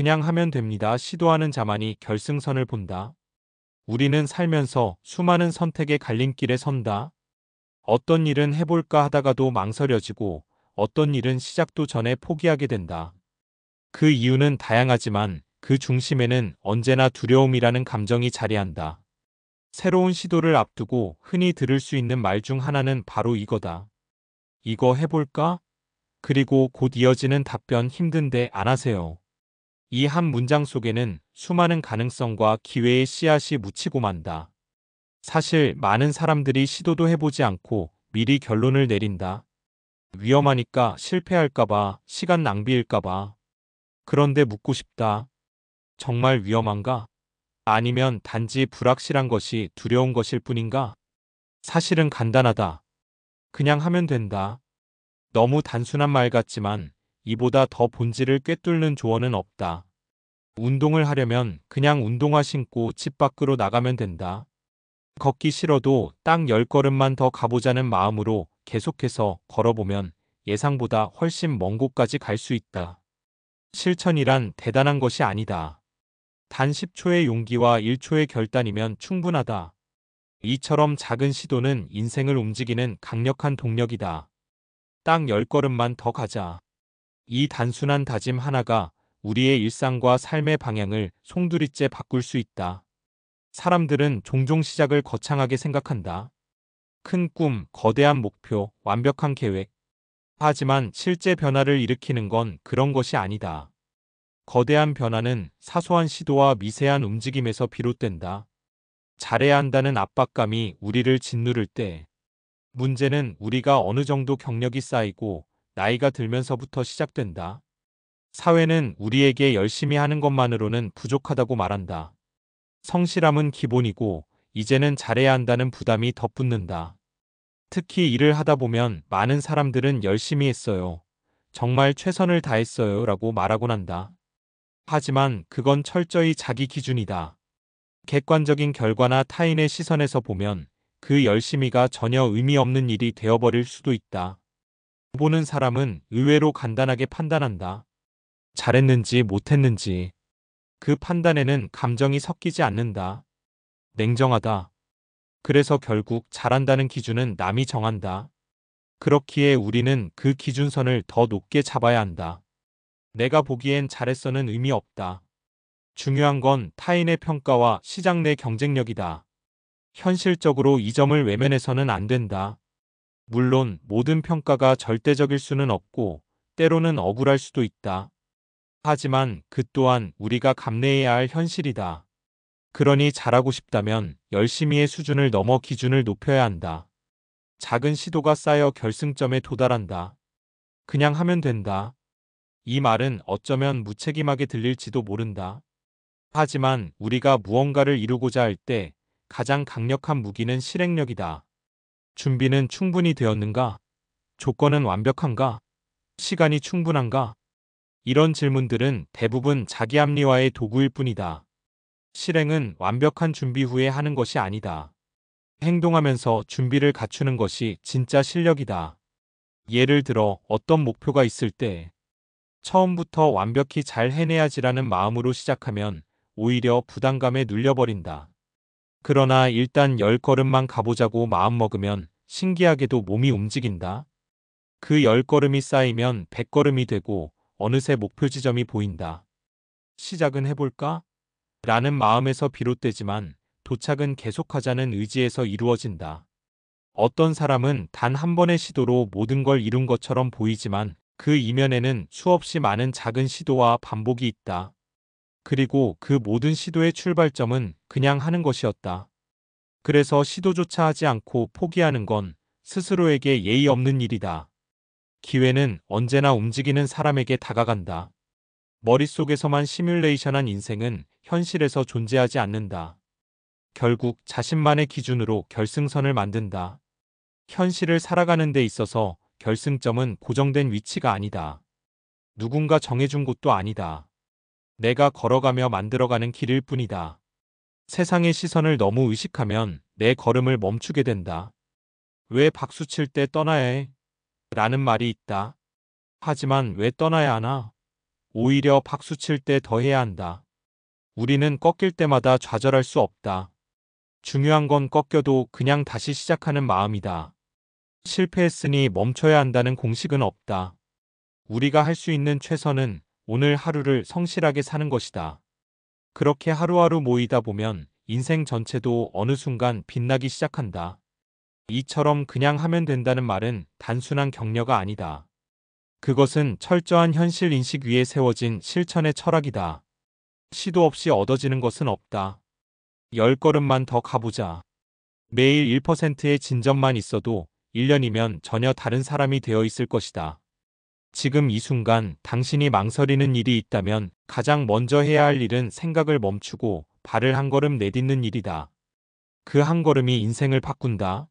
그냥 하면 됩니다. 시도하는 자만이 결승선을 본다. 우리는 살면서 수많은 선택의 갈림길에 선다. 어떤 일은 해볼까 하다가도 망설여지고 어떤 일은 시작도 전에 포기하게 된다. 그 이유는 다양하지만 그 중심에는 언제나 두려움이라는 감정이 자리한다. 새로운 시도를 앞두고 흔히 들을 수 있는 말 중 하나는 바로 이거다. 이거 해볼까? 그리고 곧 이어지는 답변 힘든데 안 하세요. 이 한 문장 속에는 수많은 가능성과 기회의 씨앗이 묻히고 만다. 사실 많은 사람들이 시도도 해보지 않고 미리 결론을 내린다. 위험하니까 실패할까봐, 시간 낭비일까봐. 그런데 묻고 싶다. 정말 위험한가? 아니면 단지 불확실한 것이 두려운 것일 뿐인가? 사실은 간단하다. 그냥 하면 된다. 너무 단순한 말 같지만 이보다 더 본질을 꿰뚫는 조언은 없다. 운동을 하려면 그냥 운동화 신고 집 밖으로 나가면 된다. 걷기 싫어도 딱 10걸음만 더 가보자는 마음으로 계속해서 걸어보면 예상보다 훨씬 먼 곳까지 갈 수 있다. 실천이란 대단한 것이 아니다. 단 10초의 용기와 1초의 결단이면 충분하다. 이처럼 작은 시도는 인생을 움직이는 강력한 동력이다. 딱 10걸음만 더 가자. 이 단순한 다짐 하나가 우리의 일상과 삶의 방향을 송두리째 바꿀 수 있다. 사람들은 종종 시작을 거창하게 생각한다. 큰 꿈, 거대한 목표, 완벽한 계획. 하지만 실제 변화를 일으키는 건 그런 것이 아니다. 거대한 변화는 사소한 시도와 미세한 움직임에서 비롯된다. 잘해야 한다는 압박감이 우리를 짓누를 때, 문제는 우리가 어느 정도 경력이 쌓이고 나이가 들면서부터 시작된다. 사회는 우리에게 열심히 하는 것만으로는 부족하다고 말한다. 성실함은 기본이고 이제는 잘해야 한다는 부담이 덧붙는다. 특히 일을 하다 보면 많은 사람들은 열심히 했어요. 정말 최선을 다했어요. 라고 말하곤 한다. 하지만 그건 철저히 자기 기준이다. 객관적인 결과나 타인의 시선에서 보면 그 열심히가 전혀 의미 없는 일이 되어버릴 수도 있다. 보는 사람은 의외로 간단하게 판단한다. 잘했는지 못했는지. 그 판단에는 감정이 섞이지 않는다. 냉정하다. 그래서 결국 잘한다는 기준은 남이 정한다. 그렇기에 우리는 그 기준선을 더 높게 잡아야 한다. 내가 보기엔 잘했어는 의미 없다. 중요한 건 타인의 평가와 시장 내 경쟁력이다. 현실적으로 이 점을 외면해서는 안 된다. 물론 모든 평가가 절대적일 수는 없고 때로는 억울할 수도 있다. 하지만 그 또한 우리가 감내해야 할 현실이다. 그러니 잘하고 싶다면 열심히의 수준을 넘어 기준을 높여야 한다. 작은 시도가 쌓여 결승점에 도달한다. 그냥 하면 된다. 이 말은 어쩌면 무책임하게 들릴지도 모른다. 하지만 우리가 무언가를 이루고자 할 때 가장 강력한 무기는 실행력이다. 준비는 충분히 되었는가? 조건은 완벽한가? 시간이 충분한가? 이런 질문들은 대부분 자기 합리화의 도구일 뿐이다. 실행은 완벽한 준비 후에 하는 것이 아니다. 행동하면서 준비를 갖추는 것이 진짜 실력이다. 예를 들어 어떤 목표가 있을 때 처음부터 완벽히 잘 해내야지라는 마음으로 시작하면 오히려 부담감에 눌려버린다. 그러나 일단 10걸음만 가보자고 마음먹으면 신기하게도 몸이 움직인다. 그 10걸음이 쌓이면 100걸음이 되고 어느새 목표 지점이 보인다. 시작은 해볼까? 라는 마음에서 비롯되지만 도착은 계속하자는 의지에서 이루어진다. 어떤 사람은 단 한 번의 시도로 모든 걸 이룬 것처럼 보이지만 그 이면에는 수없이 많은 작은 시도와 반복이 있다. 그리고 그 모든 시도의 출발점은 그냥 하는 것이었다. 그래서 시도조차 하지 않고 포기하는 건 스스로에게 예의 없는 일이다. 기회는 언제나 움직이는 사람에게 다가간다. 머릿속에서만 시뮬레이션한 인생은 현실에서 존재하지 않는다. 결국 자신만의 기준으로 결승선을 만든다. 현실을 살아가는 데 있어서 결승점은 고정된 위치가 아니다. 누군가 정해준 곳도 아니다. 내가 걸어가며 만들어가는 길일 뿐이다. 세상의 시선을 너무 의식하면 내 걸음을 멈추게 된다. 왜 박수 칠 때 떠나야 해? 라는 말이 있다. 하지만 왜 떠나야 하나? 오히려 박수칠 때 더 해야 한다. 우리는 꺾일 때마다 좌절할 수 없다. 중요한 건 꺾여도 그냥 다시 시작하는 마음이다. 실패했으니 멈춰야 한다는 공식은 없다. 우리가 할 수 있는 최선은 오늘 하루를 성실하게 사는 것이다. 그렇게 하루하루 모이다 보면 인생 전체도 어느 순간 빛나기 시작한다. 이처럼 그냥 하면 된다는 말은 단순한 격려가 아니다. 그것은 철저한 현실 인식 위에 세워진 실천의 철학이다. 시도 없이 얻어지는 것은 없다. 10걸음만 더 가보자. 매일 1%의 진전만 있어도 1년이면 전혀 다른 사람이 되어 있을 것이다. 지금 이 순간 당신이 망설이는 일이 있다면 가장 먼저 해야 할 일은 생각을 멈추고 발을 한 걸음 내딛는 일이다. 그 한 걸음이 인생을 바꾼다.